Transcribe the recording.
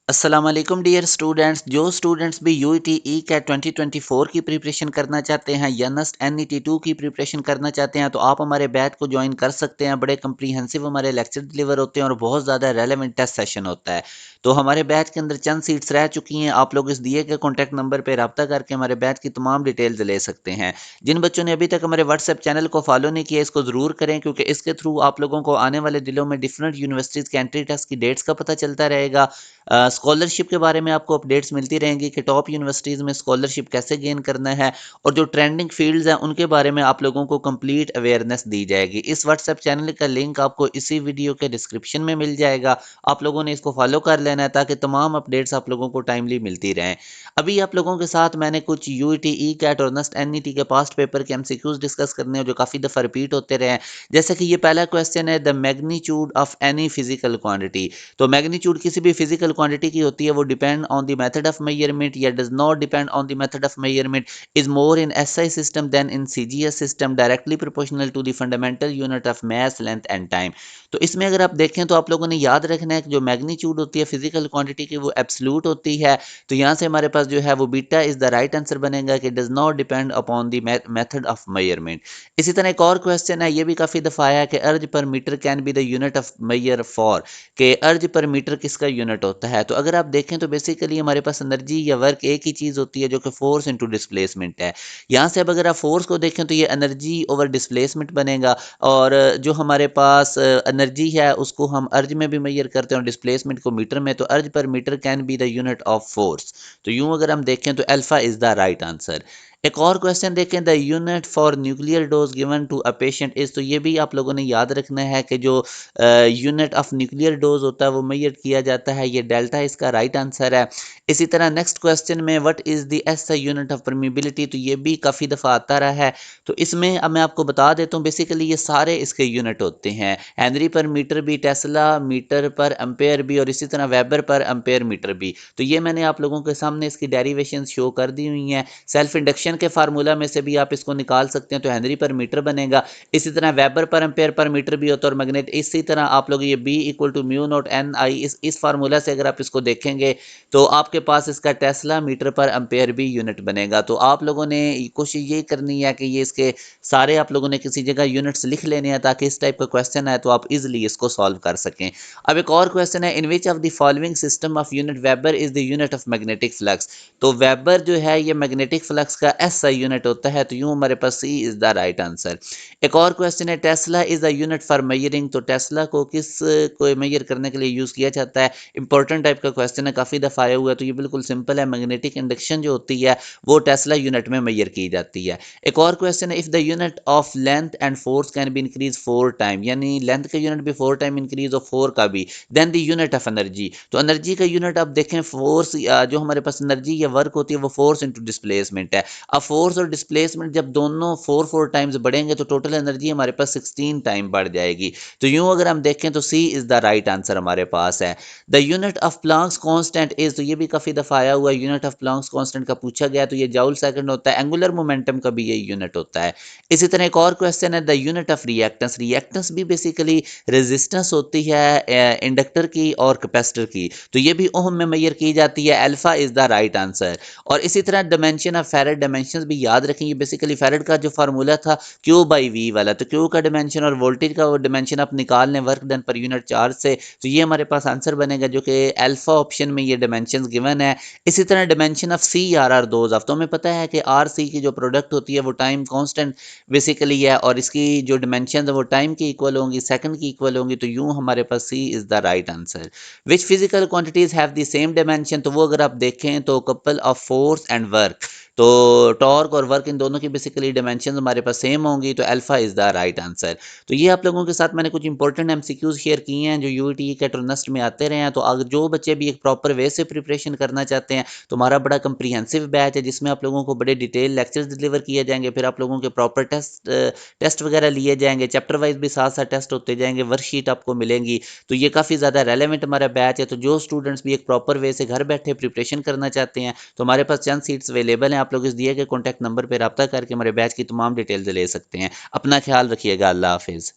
अस्सलाम वालेकुम dear students. जो स्टूडेंट्स भी यूईटी ई कैट 2024 की प्रिपरेशन करना चाहते हैं या नस्ट एनईटी 2 की प्रिपरेशन करना चाहते हैं तो आप हमारे बैच को ज्वाइन कर सकते हैं। बड़े कंप्रीहेंसिव हमारे लेक्चर डिलीवर होते हैं और बहुत ज़्यादा रेलेवेंट टेस्ट सेशन होता है। तो हमारे बैच के अंदर चंद सीट्स रह चुकी हैं। आप लोग इस दिए गए कॉन्टैक्ट नंबर पर रब्ता करके हमारे बैच की तमाम डिटेल्स ले सकते हैं। जिन बच्चों ने अभी तक हमारे व्हाट्सएप चैनल को फॉलो नहीं किया इसको ज़रूर करें, क्योंकि इसके थ्रू आप लोगों को आने वाले दिनों में डिफरेंट यूनिवर्सिटीज़ के एंट्री टेस्ट की डेट्स का पता चलता रहेगा। स्कॉलरशिप के बारे में आपको अपडेट्स मिलती रहेंगी कि टॉप यूनिवर्सिटीज़ में स्कॉलरशिप कैसे गेन करना है, और जो ट्रेंडिंग फील्ड्स हैं उनके बारे में आप लोगों को कंप्लीट अवेयरनेस दी जाएगी। इस व्हाट्सएप चैनल का लिंक आपको इसी वीडियो के डिस्क्रिप्शन में मिल जाएगा। आप लोगों ने इसको फॉलो कर लेना है ताकि तमाम अपडेट्स आप लोगों को टाइमली मिलती रहें। अभी आप लोगों के साथ मैंने कुछ यूईटी ई कैट और नस्ट एनईटी के पास्ट पेपर के एमसीक्यूज डिस्कस करने हैं जो काफ़ी दफ़ा रिपीट होते रहे हैं। जैसे कि ये पहला क्वेश्चन है, the magnitude of any physical quantity. तो मैग्नीट्यूड किसी भी फिजिकल क्वांटिटी की होती है, वो depend on the method of measurement या does not depend on the method of measurement, is more in SI system than in CGS system, directly proportional to the fundamental unit of mass length and time. तो इसमें अगर आप देखें तो आप लोगों ने याद रखना है कि जो मैग्नीट्यूड होती है फिजिकल क्वांटिटी की वो एब्सोल्यूट होती है। तो यहाँ से हमारे पास जो है वो beta is the right answer बनेगा कि does not depend upon the method of measurement. इसी तरह एक और क्वेश्चन है, ये भी काफी दफा आया कि erg per metre can be the unit of measure for, कि अर्ज पर मीटर किसका यूनिट होता है। तो अगर आप देखें तो बेसिकली हमारे पास एनर्जी या वर्क एक ही चीज होती है जो कि फोर्स इनटू डिस्प्लेसमेंट है। यहाँ से अब अगर आप फोर्स को देखें तो ये एनर्जी ओवर डिस्प्लेसमेंट बनेगा, और जो हमारे पास एनर्जी है उसको हम अर्ज में भी मेजर करते हैं और डिस्प्लेसमेंट को मीटर में। तो erg per metre can be the unit of force. तो यूं अगर हम देखें तो alpha is the right answer. एक और क्वेश्चन देखें, the unit for nuclear dose given to a patient is. तो ये भी आप लोगों ने याद रखना है कि जो यूनिट ऑफ न्यूक्लियर डोज होता है वो मेजर किया जाता है, ये डेल्टा इसका राइट आंसर है। इसी तरह नेक्स्ट क्वेश्चन में what is the SI unit of permeability, तो ये भी काफ़ी दफ़ा आता रहा है। तो इसमें अब मैं आपको बता देता हूँ, बेसिकली ये सारे इसके यूनिट होते हैं। हेनरी पर मीटर भी, टेस्ला मीटर पर एम्पेयर भी, और इसी तरह वेबर पर एम्पेयर मीटर भी। तो ये मैंने आप लोगों के सामने इसकी डेरिवेशन शो कर दी हुई हैं। सेल्फ इंडक्शन के फार्मूला में से भी आप इसको निकाल सकते हैं, तो हेनरी पर मीटर बनेगा। इसी तरह weber per ampere per metre भी होता है, और मैग्नेट इसी तरह आप लोग ये B equal to mu naught N I, इस फार्मूला से अगर आप इसको देखेंगे तो आपके पास इसका टेस्ला मीटर पर एम्पेयर भी यूनिट बनेगा। तो आप लोगों ने कोशिश ये करनी है कि ये इसके सारे आप लोगों ने किसी जगह यूनिट्स लिख लेने हैं ताकि इस टाइप का क्वेश्चन है तो आप इजिली इसको सॉल्व कर सकें। अब एक और क्वेश्चन है, in which of the following system of unit weber is the unit of magnetic flux. तो वेबर जो है ये मैग्नेटिक फ्लक्स का एसआई यूनिट होता है, तो यूं हमारे पास C is the right answer. एक और क्वेश्चन है, tesla is the unit for measuring. तो टेस्ला को किस को मेजर करने के लिए यूज किया जाता है। इंपॉर्टेंट टाइप का क्वेश्चन है, काफी दफा आया हुआ है। तो ये बिल्कुल सिंपल है, मैग्नेटिक इंडक्शन जो होती है वो टेस्ला यूनिट में मेजर की जाती है। एक और क्वेश्चन है, if the unit of length and force can be increase 4 time, यानी लेंथ का यूनिट भी 4 टाइम इंक्रीज और 4 का भी, then the unit of energy. तो एनर्जी का यूनिट आप देखें फोर्स, जो हमारे पास एनर्जी या वर्क होती है वो फोर्स इंटू डिस्प्लेसमेंट है। अब फोर्स और डिस्प्लेसमेंट जब दोनों 4 टाइम्स बढ़ेंगे तो टोटल एनर्जी हमारे पास 16 टाइम बढ़ जाएगी। तो यूं अगर हम देखें तो सी इज द राइट आंसर हमारे पास है। The unit of Planck's constant is. तो ये भी काफी दफा आया हुआ है, यूनिट ऑफ प्लांक्स कांस्टेंट का पूछा गया, तो ये जूल सेकंड होता है। एंगुलर मोमेंटम का भी ये यूनिट होता है। इसी तरह एक और क्वेश्चन है, the unit of reactance. Reactance भी बेसिकली रेजिस्टेंस होती है इंडक्टर की और कैपेसिटर की, तो ये भी ओम में मेजर की जाती है। Alpha is the right answer. और इसी तरह डायमेंशन ऑफ फेरेड, डायमेंशंस भी याद रखें। ये बेसिकली फेरेड का जो फार्मूला था क्यू बाई वी वाला, तो क्यू का डायमेंशन और वोल्टेज का वो डायमेंशन आप निकाल लें work done per unit charge से, तो ये हमारे पास आंसर बनेगा जो कि अल्फा ऑप्शन में ये डायमेंशंस गिवन है। इसी तरह dimension of C R R those of, तो हमें पता है कि आर सी की जो प्रोडक्ट होती है वो टाइम कांस्टेंट बेसिकली है, और इसकी जो डायमेंशन है वो टाइम की इक्वल होंगी, सेकंड की इक्वल होंगी। तो यूं हमारे पास C is the right answer. Which physical quantities have the same dimension, तो वो अगर आप देखें तो couple of force and work, तो टॉर्क और वर्क इन दोनों की बेसिकली डायमेंशन हमारे पास सेम होंगी, तो alpha is the right answer. तो ये आप लोगों के साथ मैंने कुछ इंपॉर्टेंट एमसीक्यूज शेयर किए हैं जो यूईटी कैट और नस्ट में आते रहे हैं। तो अगर जो बच्चे भी एक प्रॉपर वे से प्रिपरेशन करना चाहते हैं तो हमारा बड़ा कंप्रीहेंसिव बैच है जिसमें आप लोगों को बड़े डिटेल लेक्चर्स डिलीवर किए जाएंगे, फिर आप लोगों के प्रॉपर टेस्ट वगैरह लिए जाएंगे, चैप्टर वाइज भी साथ साथ टेस्ट होते जाएंगे, वर्कशीट आपको मिलेंगी। तो ये काफ़ी ज़्यादा रेलेवेंट हमारा बैच है। तो जो स्टूडेंट्स भी एक प्रॉपर वे से घर बैठे प्रिपरेशन करना चाहते हैं तो हमारे पास चंद सीट्स अवेलेबल हैं। आप लोग इस दिए गए कॉन्टैक्ट नंबर पर रब्ता करके हमारे बैच की तमाम डिटेल्स ले सकते हैं। अपना ख्याल रखिएगा। अल्लाह हाफिज़।